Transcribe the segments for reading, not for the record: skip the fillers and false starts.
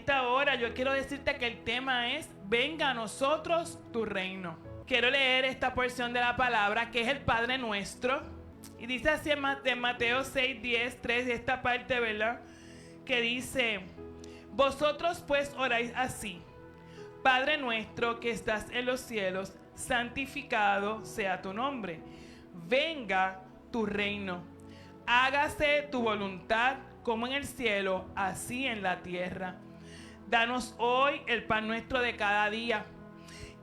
esta hora yo quiero decirte que el tema es: venga a nosotros tu reino. Quiero leer esta porción de la palabra que es el Padre Nuestro. Y dice así en Mateo 6, 10, 3, esta parte, ¿verdad? Que dice: vosotros pues oráis así: Padre nuestro que estás en los cielos, santificado sea tu nombre. Venga tu reino. Hágase tu voluntad como en el cielo, así en la tierra. Danos hoy el pan nuestro de cada día.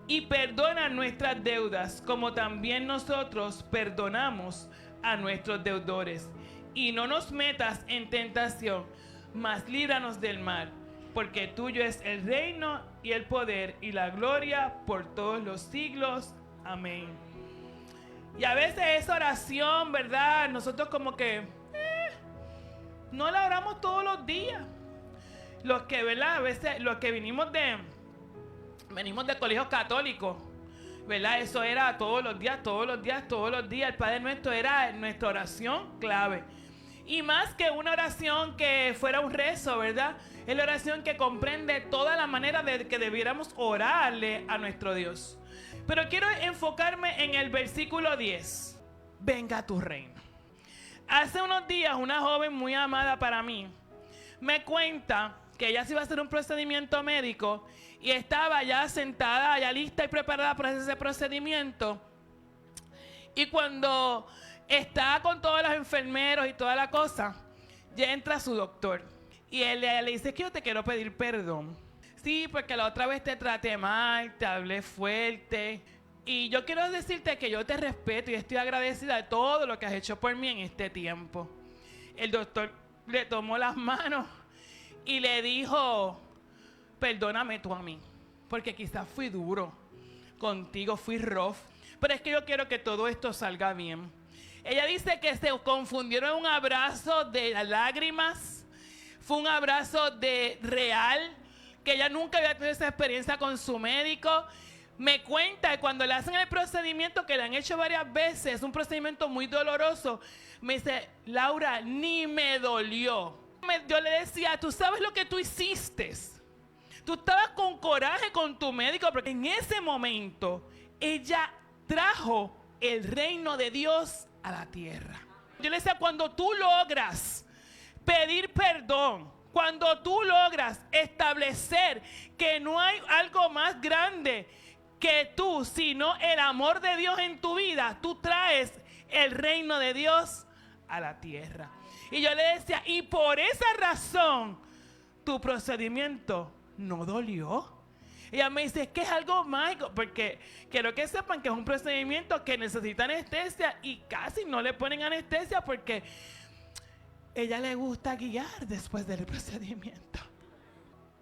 Y perdona nuestras deudas, como también nosotros perdonamos a nuestros deudores. Y no nos metas en tentación, mas líbranos del mal. Porque tuyo es el reino y el poder y la gloria por todos los siglos. Amén. Y a veces esa oración, ¿verdad? Nosotros como que no la oramos todos los días. Los que, ¿verdad? A veces los que venimos de colegios católicos, ¿verdad? Eso era todos los días, todos los días, todos los días. El Padre Nuestro era nuestra oración clave. Y más que una oración que fuera un rezo, ¿verdad? Es la oración que comprende toda la manera de que debiéramos orarle a nuestro Dios. Pero quiero enfocarme en el versículo 10. Venga a tu reino. Hace unos días una joven muy amada para mí me cuenta que ella se iba a hacer un procedimiento médico y estaba ya sentada, ya lista y preparada para ese procedimiento. Y cuando está con todos los enfermeros y toda la cosa, ya entra su doctor. Y él le dice: que yo te quiero pedir perdón. Sí, porque la otra vez te traté mal, te hablé fuerte. Y yo quiero decirte que yo te respeto y estoy agradecida de todo lo que has hecho por mí en este tiempo. El doctor le tomó las manos y le dijo: perdóname tú a mí, porque quizás fui duro contigo, fui rough. Pero es que yo quiero que todo esto salga bien. Ella dice que se confundieron en un abrazo de lágrimas. Fue un abrazo de real, que ella nunca había tenido esa experiencia con su médico. Me cuenta que cuando le hacen el procedimiento, que le han hecho varias veces, un procedimiento muy doloroso, me dice: Laura, ni me dolió. Yo le decía: tú sabes lo que tú hiciste. Tú estabas con coraje con tu médico, porque en ese momento ella trajo el reino de Dios a la tierra. Yo le decía: cuando tú logras pedir perdón, cuando tú logras establecer que no hay algo más grande que tú, sino el amor de Dios en tu vida, tú traes el reino de Dios a la tierra. Y yo le decía: y por esa razón tu procedimiento no dolió. Ella me dice: es que es algo mágico, porque quiero que sepan que es un procedimiento que necesita anestesia y casi no le ponen anestesia porque ella le gusta guiar después del procedimiento.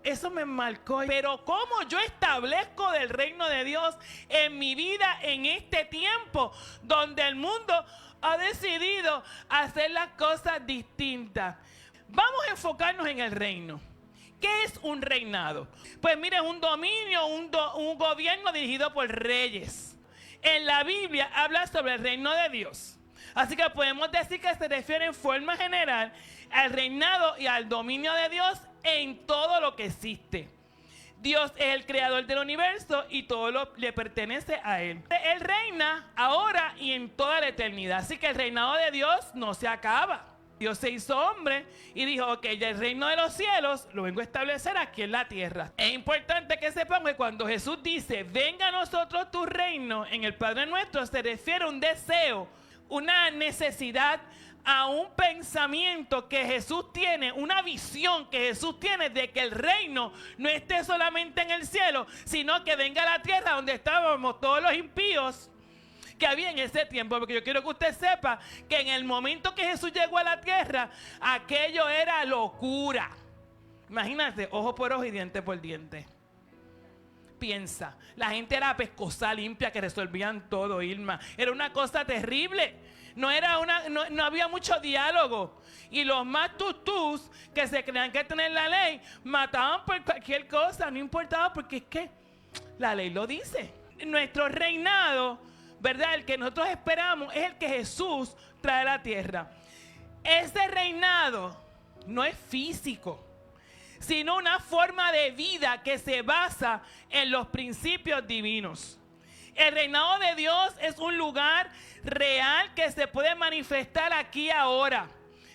Eso me marcó. Pero ¿cómo yo establezco del reino de Dios en mi vida en este tiempo donde el mundo ha decidido hacer las cosas distintas? Vamos a enfocarnos en el reino. ¿Qué es un reinado? Pues mire, es un dominio, un gobierno dirigido por reyes. En la Biblia habla sobre el reino de Dios. Así que podemos decir que se refiere en forma general al reinado y al dominio de Dios en todo lo que existe. Dios es el creador del universo y todo le pertenece a Él. Él reina ahora y en toda la eternidad. Así que el reinado de Dios no se acaba. Dios se hizo hombre y dijo: ok, ya el reino de los cielos lo vengo a establecer aquí en la tierra. Es importante que sepan que cuando Jesús dice: venga a nosotros tu reino, en el Padre Nuestro se refiere a un deseo, una necesidad, a un pensamiento que Jesús tiene, una visión que Jesús tiene de que el reino no esté solamente en el cielo, sino que venga a la tierra donde estábamos todos los impíos que había en ese tiempo. Porque yo quiero que usted sepa que en el momento que Jesús llegó a la tierra, aquello era locura. Imagínate, ojo por ojo y diente por diente. Piensa, la gente era pescosa limpia que resolvían todo, Irma. Era una cosa terrible. No había mucho diálogo. Y los más tutús que se creían que tener la ley mataban por cualquier cosa, no importaba, porque es que la ley lo dice. Nuestro reinado, ¿verdad? El que nosotros esperamos es el que Jesús trae a la tierra. Ese reinado no es físico, sino una forma de vida que se basa en los principios divinos. El reinado de Dios es un lugar real que se puede manifestar aquí ahora.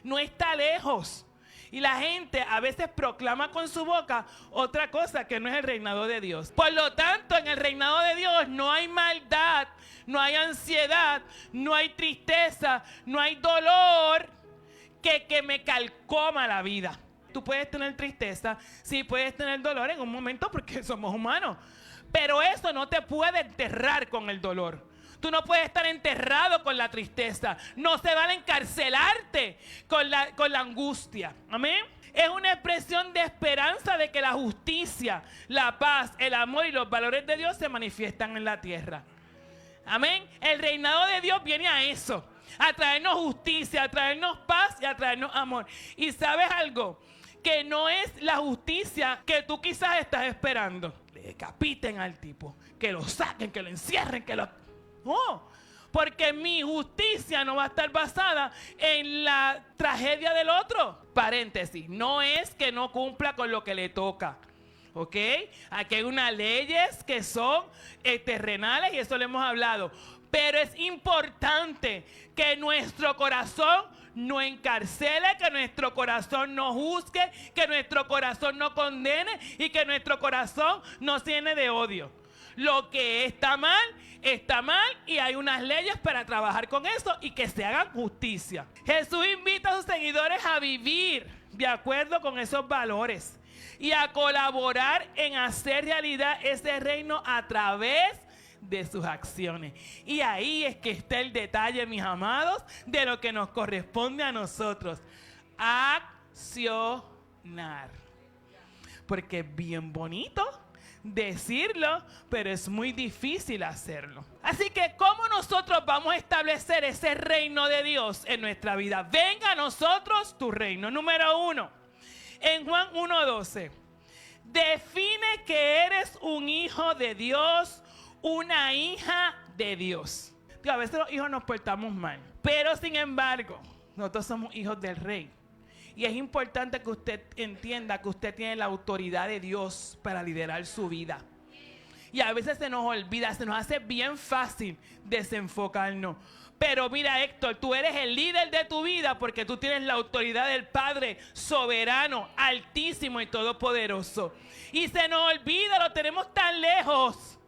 No está lejos. Y la gente a veces proclama con su boca otra cosa que no es el reinado de Dios. Por lo tanto, en el reinado de Dios no hay maldad, no hay ansiedad, no hay tristeza, no hay dolor que me calcoma la vida. Tú puedes tener tristeza, sí puedes tener dolor en un momento porque somos humanos. Pero eso no te puede enterrar con el dolor. Tú no puedes estar enterrado con la tristeza. No se vale encarcelarte con la angustia. Amén. Es una expresión de esperanza de que la justicia, la paz, el amor y los valores de Dios se manifiestan en la tierra. Amén. El reinado de Dios viene a eso. A traernos justicia, a traernos paz y a traernos amor. Y ¿sabes algo? Que no es la justicia que tú quizás estás esperando. Le decapiten al tipo, que lo saquen, que lo encierren, que lo... No, porque mi justicia no va a estar basada en la tragedia del otro. Paréntesis, no es que no cumpla con lo que le toca. ¿Ok? Aquí hay unas leyes que son terrenales y eso lo hemos hablado. Pero es importante que nuestro corazón no encarcele, que nuestro corazón no juzgue, que nuestro corazón no condene y que nuestro corazón no se llene de odio. Lo que está mal y hay unas leyes para trabajar con eso y que se hagan justicia. Jesús invita a sus seguidores a vivir de acuerdo con esos valores y a colaborar en hacer realidad ese reino a través de sus acciones. Y ahí es que está el detalle, mis amados, de lo que nos corresponde a nosotros. Accionar. Porque es bien bonito decirlo, pero es muy difícil hacerlo. Así que, ¿cómo nosotros vamos a establecer ese reino de Dios en nuestra vida? Venga a nosotros tu reino. Número 1, en Juan 1:12, define que eres un hijo de Dios, una hija de Dios. A veces los hijos nos portamos mal, pero sin embargo, nosotros somos hijos del Rey. Y es importante que usted entienda que usted tiene la autoridad de Dios para liderar su vida. Y a veces se nos olvida, se nos hace bien fácil desenfocarnos. Pero mira, Héctor, tú eres el líder de tu vida porque tú tienes la autoridad del Padre soberano, altísimo y todopoderoso. Y se nos olvida, lo tenemos tan lejos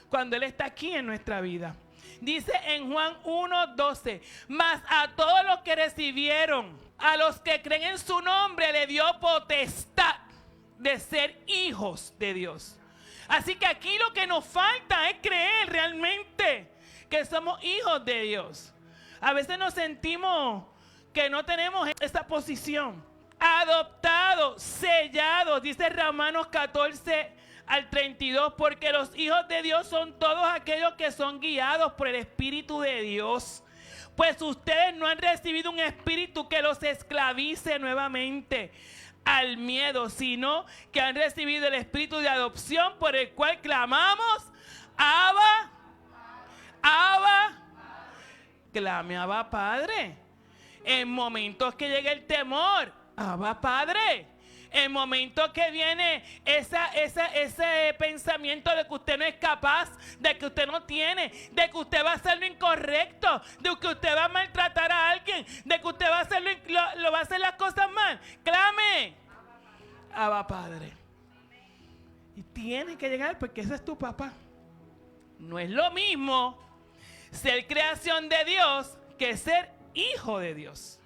cuando Él está aquí en nuestra vida. Dice en Juan 1:12, mas a todos los que recibieron, a los que creen en su nombre, le dio potestad de ser hijos de Dios. Así que aquí lo que nos falta es creer realmente que somos hijos de Dios. A veces nos sentimos que no tenemos esa posición. Adoptados, sellados, dice Romanos 14:32, porque los hijos de Dios son todos aquellos que son guiados por el Espíritu de Dios. Pues ustedes no han recibido un espíritu que los esclavice nuevamente al miedo, sino que han recibido el espíritu de adopción por el cual clamamos, Abba, Abba. Clame, Abba, Padre. En momentos que llega el temor, Abba, Padre. En momentos que viene ese pensamiento de que usted no es capaz, de que usted no tiene, de que usted va a hacer lo incorrecto, de que usted va a maltratar a alguien, de que usted va a hacer va a hacer las cosas mal, clame, Abba, Padre. Y tiene que llegar porque ese es tu papá. No es lo mismo ser creación de Dios que ser hijo de Dios.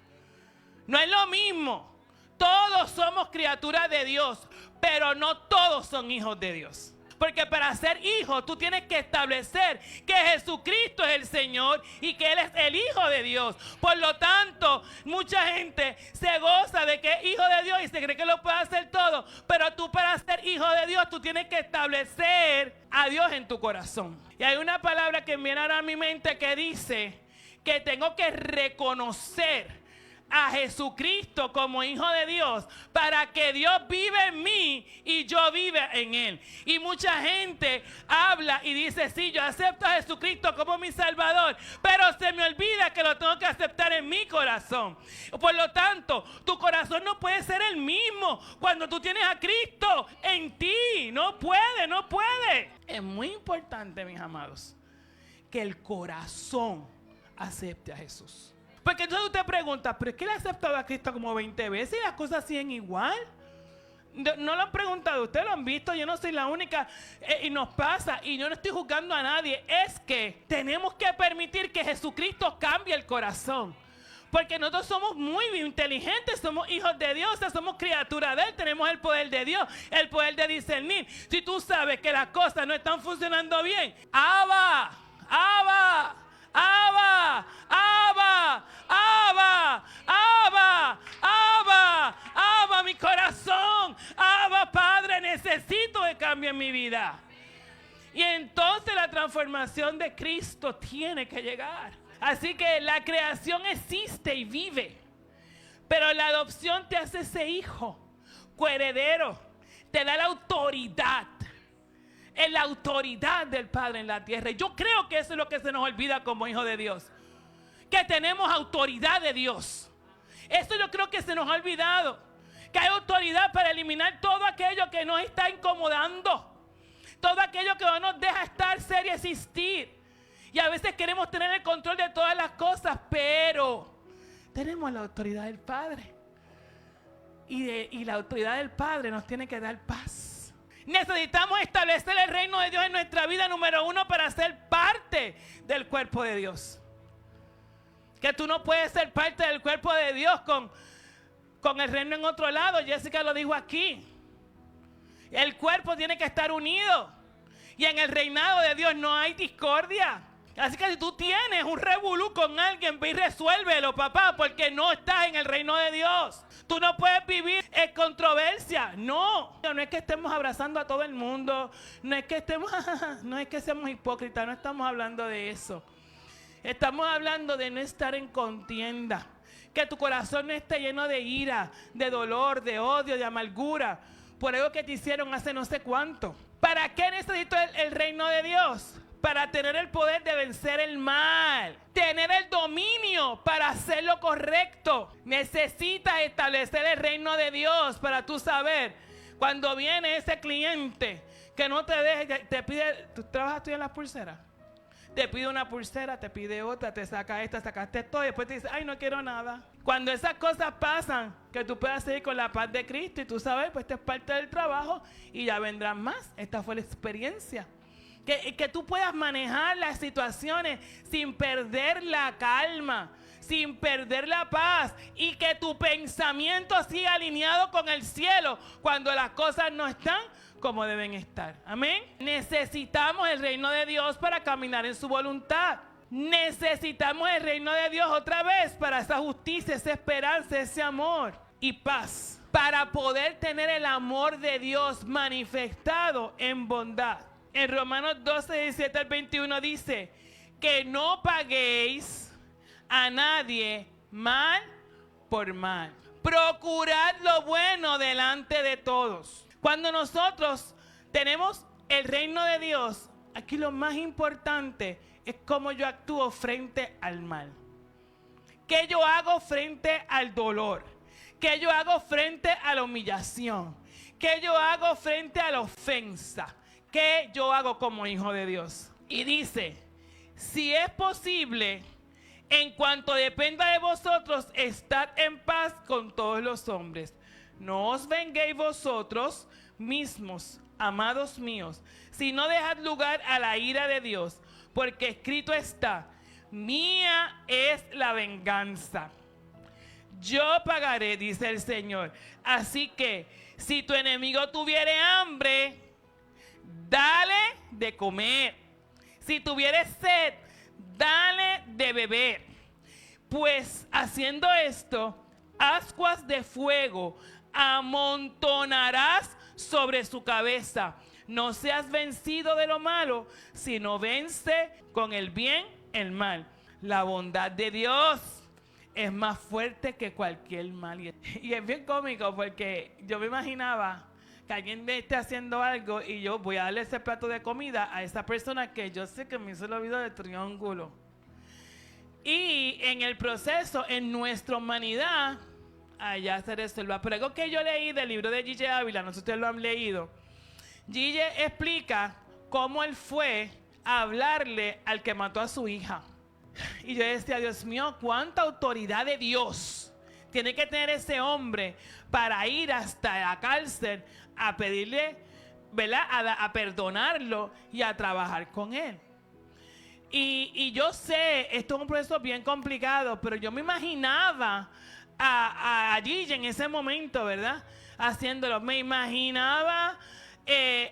No es lo mismo. Todos somos criaturas de Dios, pero no todos son hijos de Dios. Porque para ser hijo tú tienes que establecer que Jesucristo es el Señor y que Él es el Hijo de Dios. Por lo tanto, mucha gente se goza de que es hijo de Dios y se cree que lo puede hacer todo. Pero tú para ser hijo de Dios tú tienes que establecer a Dios en tu corazón. Y hay una palabra que viene ahora a mi mente que dice que tengo que reconocer a Jesucristo como hijo de Dios para que Dios vive en mí y yo vive en Él. Y mucha gente habla y dice, sí, yo acepto a Jesucristo como mi Salvador, pero se me olvida que lo tengo que aceptar en mi corazón. Por lo tanto, tu corazón no puede ser el mismo cuando tú tienes a Cristo en ti. No puede, no puede. Es muy importante, mis amados, que el corazón acepte a Jesús. Porque entonces usted pregunta, ¿pero es que le ha aceptado a Cristo como 20 veces y las cosas siguen igual? No lo han preguntado, ustedes lo han visto, yo no soy la única y nos pasa, y yo no estoy juzgando a nadie. Es que tenemos que permitir que Jesucristo cambie el corazón. Porque nosotros somos muy inteligentes, somos hijos de Dios, o sea, somos criaturas de Él, tenemos el poder de Dios, el poder de discernir. Si tú sabes que las cosas no están funcionando bien, Abba, Abba, Abba, Abba, Abba, Abba, Abba, Abba, mi corazón, Abba, Padre, necesito de cambio en mi vida. Y entonces la transformación de Cristo tiene que llegar. Así que la creación existe y vive, pero la adopción te hace ese hijo, coheredero, te da la autoridad. Es la autoridad del Padre en la tierra. Y yo creo que eso es lo que se nos olvida como hijos de Dios. Que tenemos autoridad de Dios. Eso yo creo que se nos ha olvidado. Que hay autoridad para eliminar todo aquello que nos está incomodando. Todo aquello que no nos deja estar, ser y existir. Y a veces queremos tener el control de todas las cosas, pero tenemos la autoridad del Padre. Y la autoridad del Padre nos tiene que dar paz. Necesitamos establecer el reino de Dios en nuestra vida, número uno, para ser parte del cuerpo de Dios. Que tú no puedes ser parte del cuerpo de Dios con el reino en otro lado. Jessica lo dijo aquí. El cuerpo tiene que estar unido. Y en el reinado de Dios no hay discordia. Así que si tú tienes un revolú con alguien, ve y resuélvelo, papá, porque no estás en el reino de Dios. Tú no puedes vivir en controversia. No es que estemos abrazando a todo el mundo. No es que seamos hipócritas. No estamos hablando de eso. Estamos hablando de no estar en contienda. Que tu corazón no esté lleno de ira, de dolor, de odio, de amargura, por algo que te hicieron hace no sé cuánto. ¿Para qué necesito el reino de Dios? Para tener el poder de vencer el mal, tener el dominio para hacer lo correcto. Necesitas establecer el reino de Dios para tú saber cuando viene ese cliente que no te deje, te pide, ¿tú trabajas tú en las pulseras? Te pide una pulsera, te pide otra, te saca esta, sacaste todo y después te dice, ay, no quiero nada. Cuando esas cosas pasan, que tú puedas seguir con la paz de Cristo y tú sabes, pues esto es parte del trabajo y ya vendrán más. Esta fue la experiencia. Que tú puedas manejar las situaciones sin perder la calma, sin perder la paz y que tu pensamiento siga alineado con el cielo cuando las cosas no están como deben estar. Amén. Necesitamos el reino de Dios para caminar en su voluntad. Necesitamos el reino de Dios otra vez para esa justicia, esa esperanza, ese amor y paz. Para poder tener el amor de Dios manifestado en bondad. En Romanos 12, 17 al 21 dice que no paguéis a nadie mal por mal. Procurad lo bueno delante de todos. Cuando nosotros tenemos el reino de Dios, aquí lo más importante es cómo yo actúo frente al mal. ¿Qué yo hago frente al dolor? ¿Qué yo hago frente a la humillación? ¿Qué yo hago frente a la ofensa? ¿Qué yo hago como hijo de Dios? Y dice, si es posible, en cuanto dependa de vosotros, estad en paz con todos los hombres. No os venguéis vosotros mismos, amados míos, sino dejad lugar a la ira de Dios, porque escrito está, mía es la venganza. Yo pagaré, dice el Señor. Así que, si tu enemigo tuviere hambre, dale de comer. Si tuvieres sed, dale de beber. Pues haciendo esto, ascuas de fuego amontonarás sobre su cabeza. No seas vencido de lo malo, sino vence con el bien el mal. La bondad de Dios es más fuerte que cualquier mal. Y es bien cómico porque yo me imaginaba que alguien me esté haciendo algo y yo voy a darle ese plato de comida a esa persona que yo sé que me hizo el oído de triángulo. Y en el proceso, en nuestra humanidad, allá se resuelva. Pero algo que yo leí del libro de Gigi Ávila, no sé si ustedes lo han leído, Gigi explica cómo él fue a hablarle al que mató a su hija. Y yo decía, Dios mío, cuánta autoridad de Dios tiene que tener ese hombre para ir hasta la cárcel a pedirle, ¿verdad?, a perdonarlo y a trabajar con él. Y yo sé, esto es un proceso bien complicado, pero yo me imaginaba a Gigi en ese momento, ¿verdad?, haciéndolo. Me imaginaba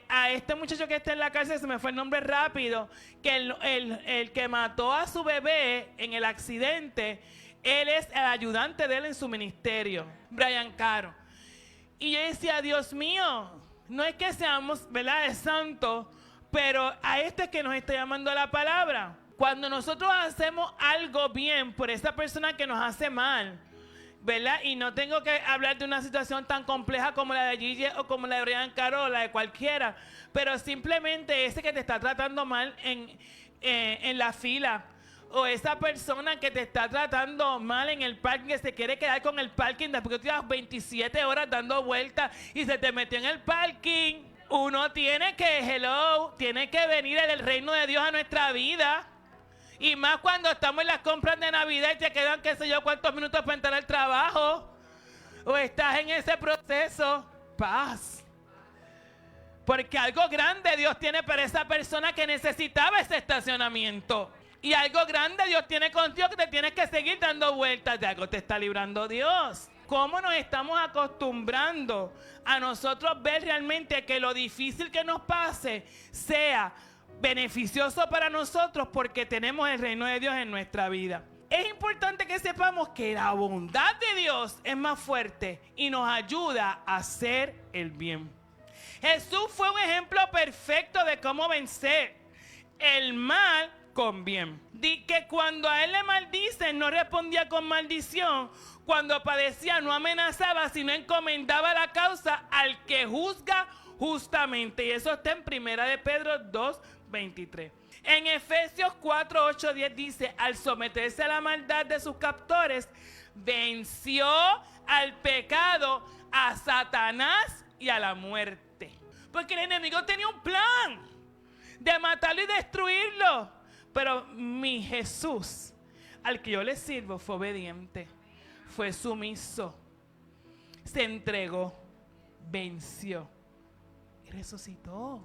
a este muchacho que está en la cárcel, se me fue el nombre rápido, que el que mató a su bebé en el accidente, él es el ayudante de él en su ministerio, Brian Caro. Y yo decía, Dios mío, no es que seamos, ¿verdad?, santos, pero a este que nos está llamando la palabra. Cuando nosotros hacemos algo bien por esa persona que nos hace mal, ¿verdad? Y no tengo que hablar de una situación tan compleja como la de Gigi o como la de Brian Caro o la de cualquiera, pero simplemente ese que te está tratando mal en la fila, o esa persona que te está tratando mal en el parking, que se quiere quedar con el parking después que tú llevas 27 horas dando vueltas y se te metió en el parking. Uno tiene que venir el reino de Dios a nuestra vida. Y más cuando estamos en las compras de Navidad y te quedan qué sé yo cuántos minutos para entrar al trabajo. O estás en ese proceso. Paz. Porque algo grande Dios tiene para esa persona que necesitaba ese estacionamiento. Y algo grande Dios tiene contigo que te tienes que seguir dando vueltas. De algo te está librando Dios. ¿Cómo nos estamos acostumbrando a nosotros ver realmente que lo difícil que nos pase sea beneficioso para nosotros porque tenemos el reino de Dios en nuestra vida? Es importante que sepamos que la bondad de Dios es más fuerte y nos ayuda a hacer el bien. Jesús fue un ejemplo perfecto de cómo vencer el mal con bien. Que cuando a él le maldicen no respondía con maldición. Cuando padecía no amenazaba, sino encomendaba la causa al que juzga justamente. Y eso está en 1 de Pedro 2:23. En Efesios 4:8-10 dice, al someterse a la maldad de sus captores, venció al pecado, a Satanás y a la muerte. Porque el enemigo tenía un plan de matarlo y destruirlo. Pero mi Jesús, al que yo le sirvo, fue obediente, fue sumiso, se entregó, venció y resucitó.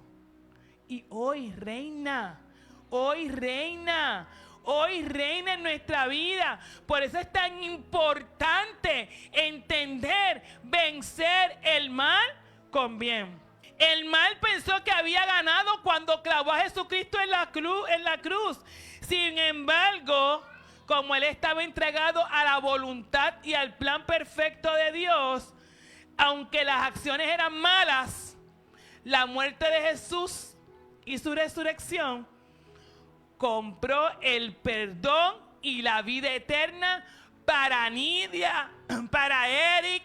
Y hoy reina, hoy reina, hoy reina en nuestra vida. Por eso es tan importante entender, vencer el mal con bien. El mal pensó que había ganado cuando clavó a Jesucristo en la cruz. Sin embargo, como él estaba entregado a la voluntad y al plan perfecto de Dios, aunque las acciones eran malas, la muerte de Jesús y su resurrección compró el perdón y la vida eterna para Nidia, para Eric,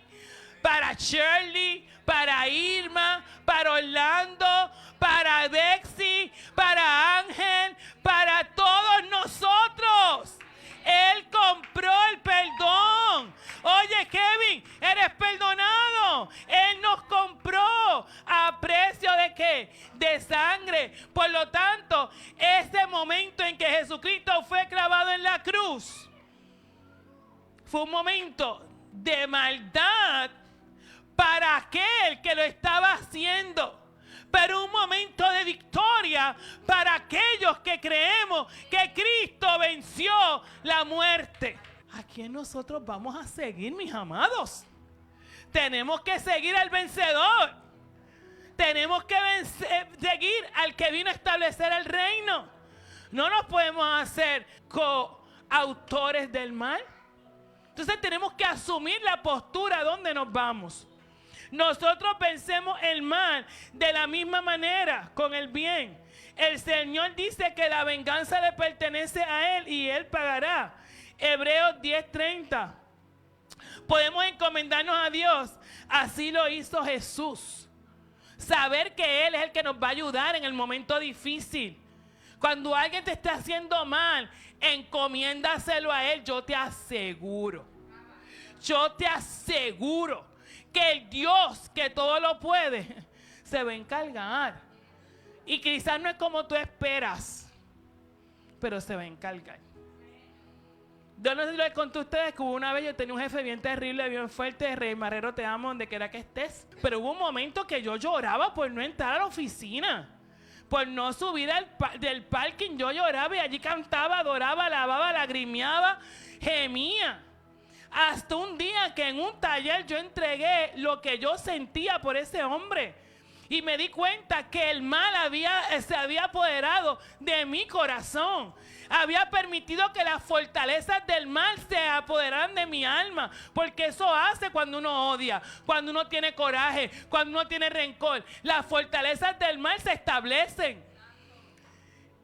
para Shirley, para Irma, para Orlando, para Bexy, para Ángel, para todos nosotros. Él compró el perdón. Oye, Kevin, eres perdonado. Él nos compró a precio ¿de qué? De sangre. Por lo tanto, ese momento en que Jesucristo fue clavado en la cruz fue un momento de maldad para aquel que lo estaba haciendo, pero un momento de victoria para aquellos que creemos que Cristo venció la muerte. ¿A quién nosotros vamos a seguir, mis amados? Tenemos que seguir al vencedor. Tenemos que seguir al que vino a establecer el reino. No nos podemos hacer coautores del mal. Entonces tenemos que asumir la postura donde nos vamos. Nosotros vencemos el mal de la misma manera con el bien. El Señor dice que la venganza le pertenece a Él y Él pagará. Hebreos 10:30. Podemos encomendarnos a Dios. Así lo hizo Jesús. Saber que Él es el que nos va a ayudar en el momento difícil. Cuando alguien te está haciendo mal, encomiéndaselo a Él. Yo te aseguro que el Dios que todo lo puede se va a encargar. Y quizás no es como tú esperas, pero se va a encargar. Yo no sé si les conté a ustedes que hubo una vez, yo tenía un jefe bien terrible, bien fuerte, Rey Marrero, te amo donde quiera que estés. Pero hubo un momento que yo lloraba por no entrar a la oficina, por no subir del parking. Yo lloraba y allí cantaba, adoraba, alababa, lagrimeaba, gemía. Hasta un día que en un taller yo entregué lo que yo sentía por ese hombre. Y me di cuenta que el mal se había apoderado de mi corazón. Había permitido que las fortalezas del mal se apoderaran de mi alma. Porque eso hace cuando uno odia, cuando uno tiene coraje, cuando uno tiene rencor. Las fortalezas del mal se establecen.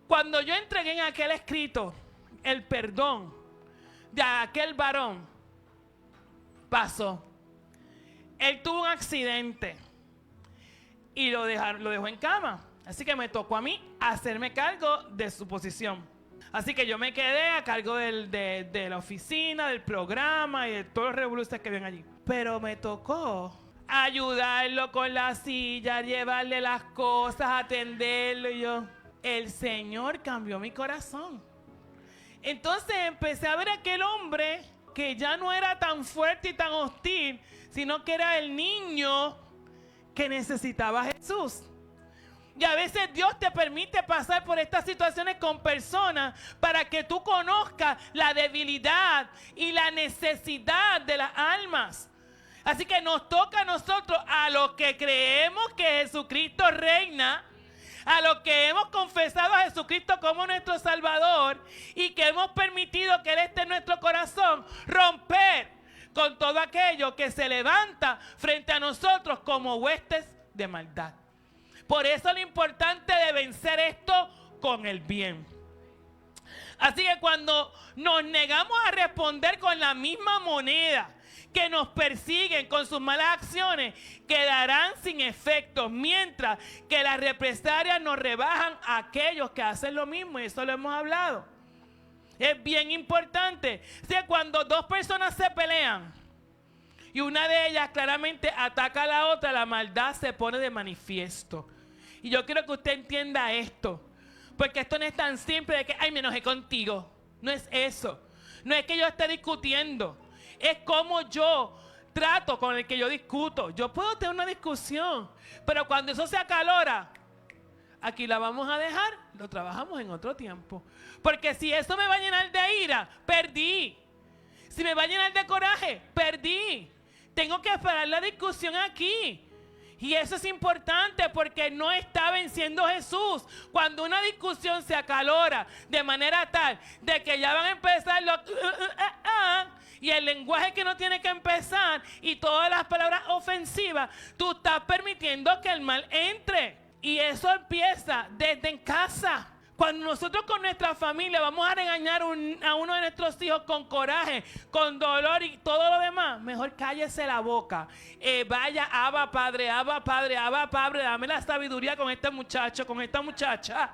Cuando yo entregué en aquel escrito el perdón de aquel varón, pasó. Él tuvo un accidente y lo dejó en cama. Así que me tocó a mí hacerme cargo de su posición. Así que yo me quedé a cargo de la oficina, del programa y de todos los revoluciones que ven allí. Pero me tocó ayudarlo con la silla, llevarle las cosas, atenderlo. Y el Señor cambió mi corazón. Entonces empecé a ver a aquel hombre que ya no era tan fuerte y tan hostil, sino que era el niño que necesitaba a Jesús. Y a veces Dios te permite pasar por estas situaciones con personas para que tú conozcas la debilidad y la necesidad de las almas. Así que nos toca a nosotros, a los que creemos que Jesucristo reina, a los que hemos confesado a Jesucristo como nuestro Salvador y que hemos permitido que Él esté en nuestro corazón, romper con todo aquello que se levanta frente a nosotros como huestes de maldad. Por eso lo importante de vencer esto con el bien. Así que cuando nos negamos a responder con la misma moneda que nos persiguen con sus malas acciones, quedarán sin efecto, mientras que las represalias nos rebajan a aquellos que hacen lo mismo, y eso lo hemos hablado. Es bien importante. O sea, cuando dos personas se pelean y una de ellas claramente ataca a la otra, la maldad se pone de manifiesto. Y yo quiero que usted entienda esto, porque esto no es tan simple de que, ay, me enojé contigo. No es eso. No es que yo esté discutiendo. Es como yo trato con el que yo discuto. Yo puedo tener una discusión, pero cuando eso se acalora, aquí la vamos a dejar, lo trabajamos en otro tiempo. Porque si eso me va a llenar de ira, perdí. Si me va a llenar de coraje, perdí. Tengo que parar la discusión aquí. Y eso es importante porque no está venciendo Jesús. Cuando una discusión se acalora de manera tal de que ya van a empezar los y el lenguaje que no tiene que empezar y todas las palabras ofensivas, tú estás permitiendo que el mal entre. Y eso empieza desde en casa. Cuando nosotros con nuestra familia vamos a regañar a uno de nuestros hijos con coraje, con dolor y todo lo demás, mejor cállese la boca. Vaya, Abba Padre, dame la sabiduría con este muchacho, con esta muchacha.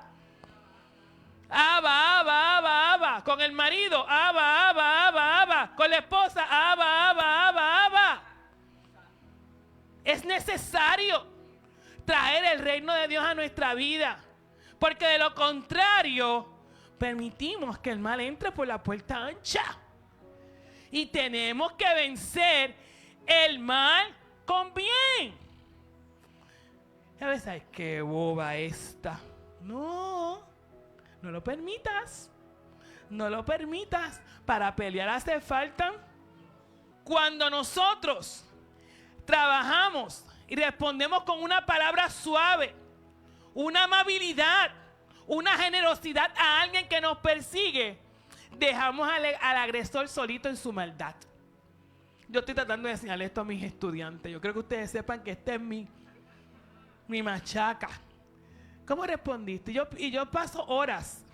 Abba. Con el marido, Abba. Con la esposa, Abba. Es necesario traer el reino de Dios a nuestra vida. Porque de lo contrario, permitimos que el mal entre por la puerta ancha. Y tenemos que vencer el mal con bien. A veces, ay, qué boba esta. No lo permitas. No lo permitas. Para pelear hace falta. Cuando nosotros trabajamos y respondemos con una palabra suave, una amabilidad, una generosidad a alguien que nos persigue, dejamos al agresor solito en su maldad. Yo estoy tratando de enseñarle esto a mis estudiantes. Yo creo que ustedes sepan que este es mi machaca. ¿Cómo respondiste? Y yo paso horas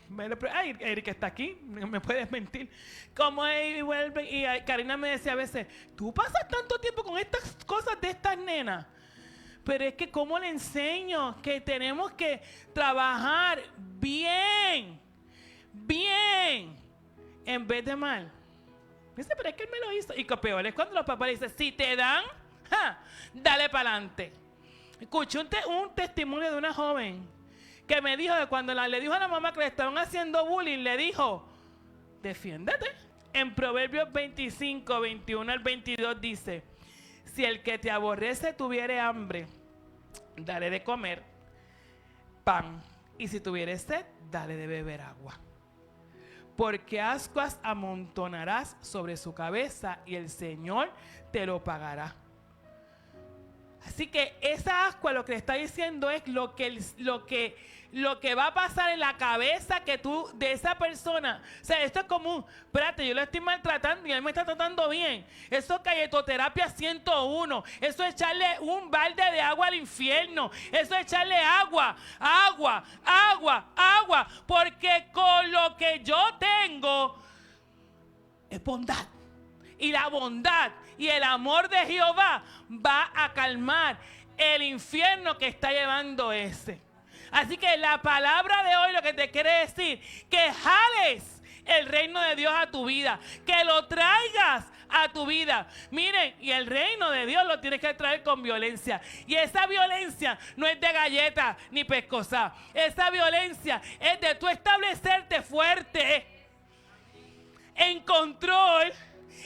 Ay, Erika está aquí, me puedes mentir. Como y vuelve, y Karina me decía a veces, tú pasas tanto tiempo con estas cosas de estas nenas. Pero es que cómo le enseño que tenemos que trabajar bien, en vez de mal. Dice, pero es que él me lo hizo. Y lo peor es cuando los papás le dicen, si te dan, dale para adelante. Escuché un testimonio de una joven que me dijo que cuando le dijo a la mamá que le estaban haciendo bullying, le dijo, defiéndete. En Proverbios 25, 21 al 22 dice, si el que te aborrece tuviere hambre, dale de comer pan, y si tuviere sed, dale de beber agua. Porque ascuas amontonarás sobre su cabeza y el Señor te lo pagará. Así que esa ascua lo que le está diciendo es lo que va a pasar en la cabeza de esa persona. O sea, esto es común. Espérate, yo lo estoy maltratando y él me está tratando bien. Eso es galletoterapia 101. Eso es echarle un balde de agua al infierno. Eso es echarle agua. Porque con lo que yo tengo es bondad. Y la bondad y el amor de Jehová va a calmar el infierno que está llevando ese. Así que la palabra de hoy lo que te quiere decir, que jales el reino de Dios a tu vida, que lo traigas a tu vida. Miren, y el reino de Dios lo tienes que traer con violencia. Y esa violencia no es de galleta ni pescosa. Esa violencia es de tú establecerte fuerte, en control,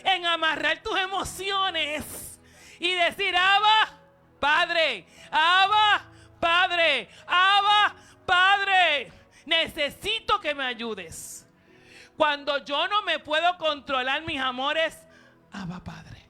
en amarrar tus emociones y decir, Abba, Padre, Abba, Padre, Abba, Padre, necesito que me ayudes. Cuando yo no me puedo controlar mis amores, Abba, Padre.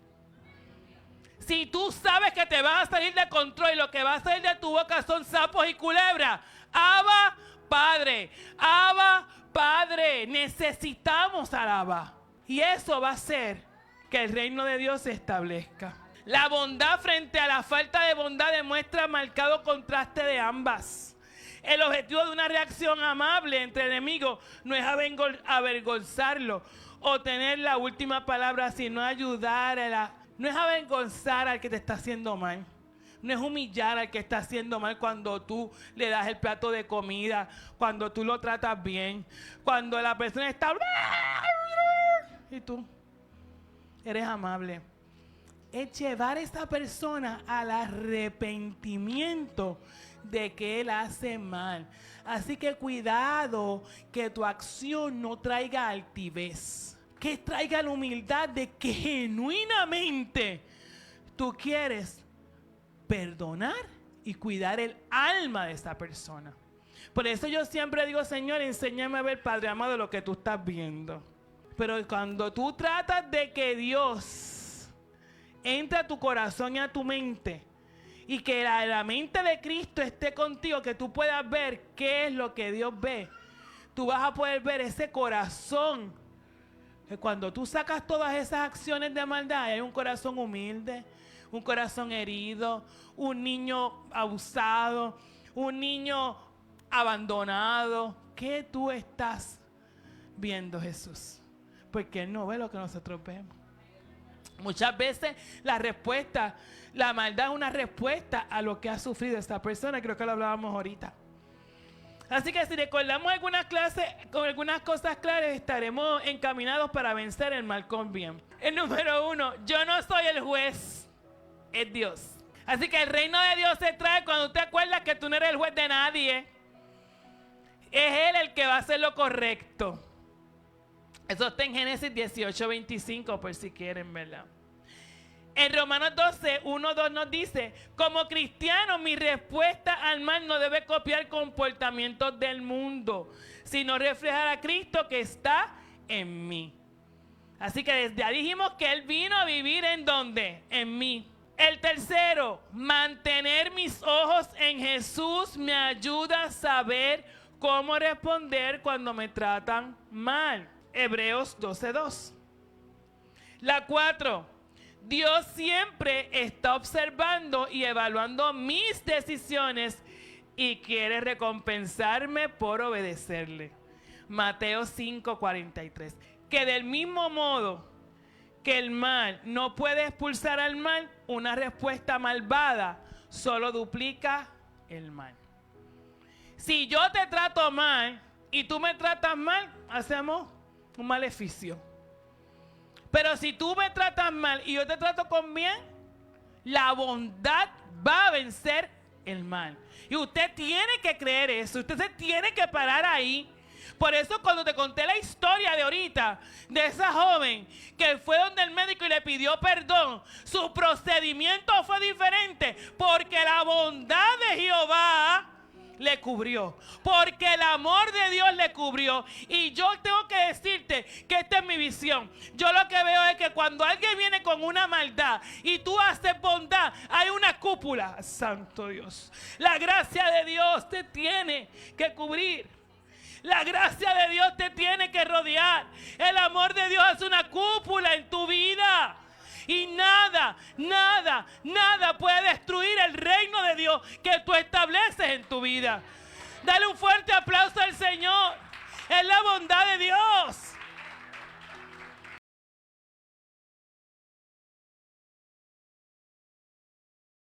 Si tú sabes que te van a salir de control y lo que va a salir de tu boca son sapos y culebras, Abba, Padre, Abba, Padre, necesitamos al Abba. Y eso va a hacer que el reino de Dios se establezca. La bondad frente a la falta de bondad demuestra marcado contraste de ambas. El objetivo de una reacción amable entre enemigos no es avergonzarlo o tener la última palabra, sino ayudar no es avergonzar al que te está haciendo mal. No es humillar al que está haciendo mal cuando tú le das el plato de comida, cuando tú lo tratas bien, cuando la persona está y tú eres amable. Es llevar a esa persona al arrepentimiento de que él hace mal. Así que cuidado que tu acción no traiga altivez, que traiga la humildad de que genuinamente tú quieres perdonar y cuidar el alma de esa persona. Por eso yo siempre digo, Señor, enséñame a ver, Padre amado, lo que tú estás viendo. Pero cuando tú tratas de que Dios entre a tu corazón y a tu mente, y que la mente de Cristo esté contigo, que tú puedas ver qué es lo que Dios ve, tú vas a poder ver ese corazón, que cuando tú sacas todas esas acciones de maldad, hay un corazón humilde, un corazón herido, un niño abusado, un niño abandonado. ¿Qué tú estás viendo, Jesús? Porque Él no ve lo que nosotros vemos. Muchas veces la maldad es una respuesta a lo que ha sufrido esta persona. Creo que lo hablábamos ahorita. Así que si recordamos algunas clases, con algunas cosas claras, estaremos encaminados para vencer el mal con bien. El número 1, yo no soy el juez, es Dios. Así que el reino de Dios se trae cuando te acuerdas que tú no eres el juez de nadie. Es Él el que va a hacer lo correcto. Eso está en Génesis 18:25, por si quieren, ¿verdad? En Romanos 12, 1-2 nos dice, como cristiano, mi respuesta al mal no debe copiar comportamientos del mundo, sino reflejar a Cristo que está en mí. Así que desde ahí dijimos que Él vino a vivir ¿en dónde? En mí. El tercero, mantener mis ojos en Jesús me ayuda a saber cómo responder cuando me tratan mal. Hebreos 12:2. La 4, Dios siempre está observando y evaluando mis decisiones y quiere recompensarme por obedecerle. Mateo 5:43. Que del mismo modo que el mal no puede expulsar al mal, una respuesta malvada solo duplica el mal. Si yo te trato mal y tú me tratas mal, hacemos un maleficio. Pero si tú me tratas mal y yo te trato con bien, la bondad va a vencer el mal. Y usted tiene que creer eso. Usted se tiene que parar ahí. Por eso cuando te conté la historia de ahorita, de esa joven que fue donde el médico y le pidió perdón, su procedimiento fue diferente porque la bondad de Jehová le cubrió, porque el amor de Dios le cubrió. Y yo tengo que decirte que esta es mi visión. Yo lo que veo es que cuando alguien viene con una maldad y tú haces bondad, hay una cúpula. Santo Dios, la gracia de Dios te tiene que cubrir. La gracia de Dios te tiene que rodear. El amor de Dios es una cúpula en tu vida. Y nada puede destruir el reino de Dios que tú estableces en tu vida. Dale un fuerte aplauso al Señor. Es la bondad de Dios.